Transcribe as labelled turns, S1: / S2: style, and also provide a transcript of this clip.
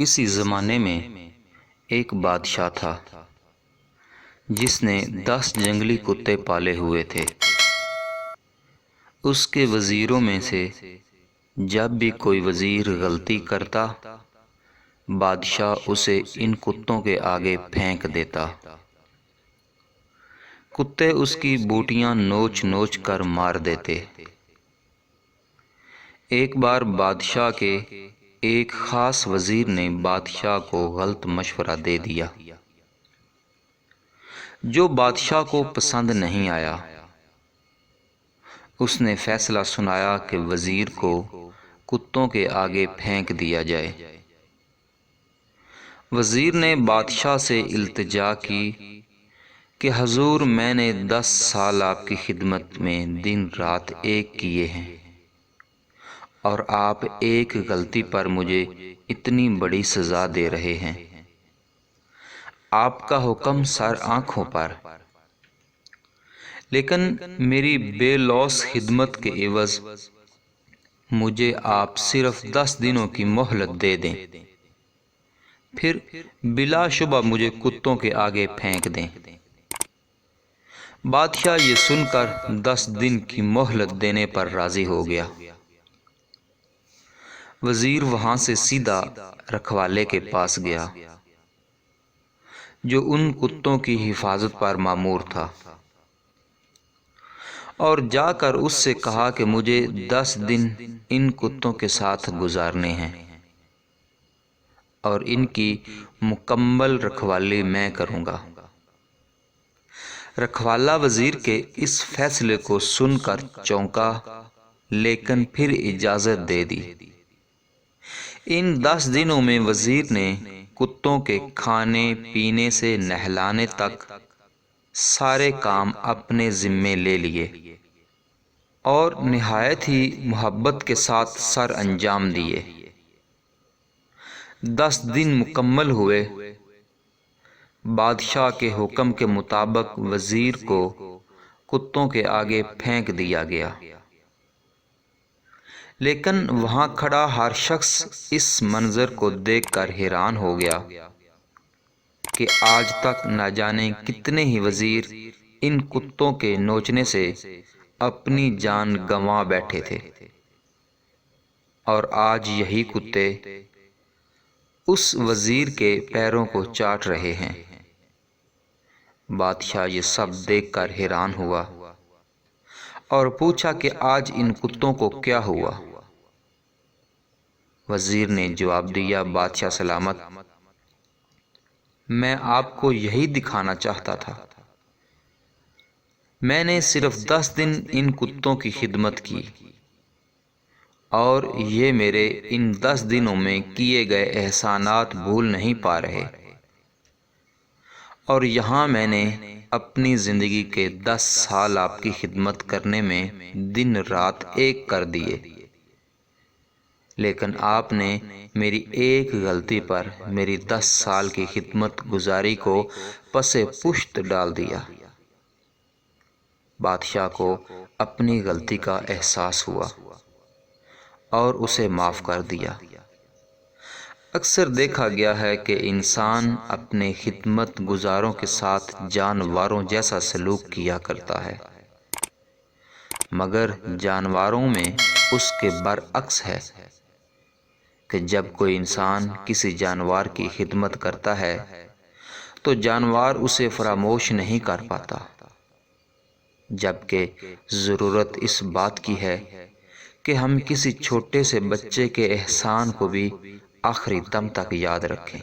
S1: کسی زمانے میں ایک بادشاہ تھا جس نے 10 جنگلی کتے پالے ہوئے تھے۔ اس کے وزیروں میں سے جب بھی کوئی وزیر غلطی کرتا، بادشاہ اسے ان کتوں کے آگے پھینک دیتا۔ کتے اس کی بوٹیاں نوچ نوچ کر مار دیتے۔ ایک بار بادشاہ کے ایک خاص وزیر نے بادشاہ کو غلط مشورہ دے دیا جو بادشاہ کو پسند نہیں آیا۔ اس نے فیصلہ سنایا کہ وزیر کو کتوں کے آگے پھینک دیا جائے۔ وزیر نے بادشاہ سے التجا کی کہ حضور، میں نے 10 سال آپ کی خدمت میں دن رات ایک کیے ہیں، اور آپ ایک غلطی پر مجھے اتنی بڑی سزا دے رہے ہیں۔ آپ کا حکم سر آنکھوں پر، لیکن میری بے لوث خدمت کے عوض مجھے آپ صرف 10 دنوں کی مہلت دے دیں، پھر بلا شبہ مجھے کتوں کے آگے پھینک دیں۔ بادشاہ یہ سن کر 10 دن کی مہلت دینے پر راضی ہو گیا۔ وزیر وہاں سے سیدھا رکھوالے کے پاس گیا جو ان کتوں کی حفاظت پر مامور تھا، اور جا کر اس سے کہا کہ مجھے 10 دن ان کتوں کے ساتھ گزارنے ہیں، اور ان کی مکمل رکھوالی میں کروں گا۔ رکھوالا وزیر کے اس فیصلے کو سن کر چونکا، لیکن پھر اجازت دے دی۔ ان 10 دنوں میں وزیر نے کتوں کے کھانے پینے سے نہلانے تک سارے کام اپنے ذمے لے لیے، اور نہایت ہی محبت کے ساتھ سر انجام دیے۔ 10 دن مکمل ہوئے۔ بادشاہ کے حکم کے مطابق وزیر کو کتوں کے آگے پھینک دیا گیا، لیکن وہاں کھڑا ہر شخص اس منظر کو دیکھ کر حیران ہو گیا کہ آج تک نہ جانے کتنے ہی وزیر ان کتوں کے نوچنے سے اپنی جان گنوا بیٹھے تھے، اور آج یہی کتے اس وزیر کے پیروں کو چاٹ رہے ہیں۔ بادشاہ یہ سب دیکھ کر حیران ہوا اور پوچھا کہ آج ان کتوں کو کیا ہوا؟ وزیر نے جواب دیا، بادشاہ سلامت، میں آپ کو یہی دکھانا چاہتا تھا۔ میں نے صرف 10 دن ان کتوں کی خدمت کی، اور یہ میرے ان 10 دنوں میں کیے گئے احسانات بھول نہیں پا رہے، اور یہاں میں نے اپنی زندگی کے 10 سال آپ کی خدمت کرنے میں دن رات ایک کر دیے، لیکن آپ نے میری ایک غلطی پر میری 10 سال کی خدمت گزاری کو پس پشت ڈال دیا۔ بادشاہ کو اپنی غلطی کا احساس ہوا اور اسے معاف کر دیا۔ اکثر دیکھا گیا ہے کہ انسان اپنے خدمت گزاروں کے ساتھ جانوروں جیسا سلوک کیا کرتا ہے، مگر جانوروں میں اس کے برعکس ہے کہ جب کوئی انسان کسی جانور کی خدمت کرتا ہے تو جانور اسے فراموش نہیں کر پاتا، جبکہ ضرورت اس بات کی ہے کہ ہم کسی چھوٹے سے بچے کے احسان کو بھی آخری دم تک یاد رکھیں۔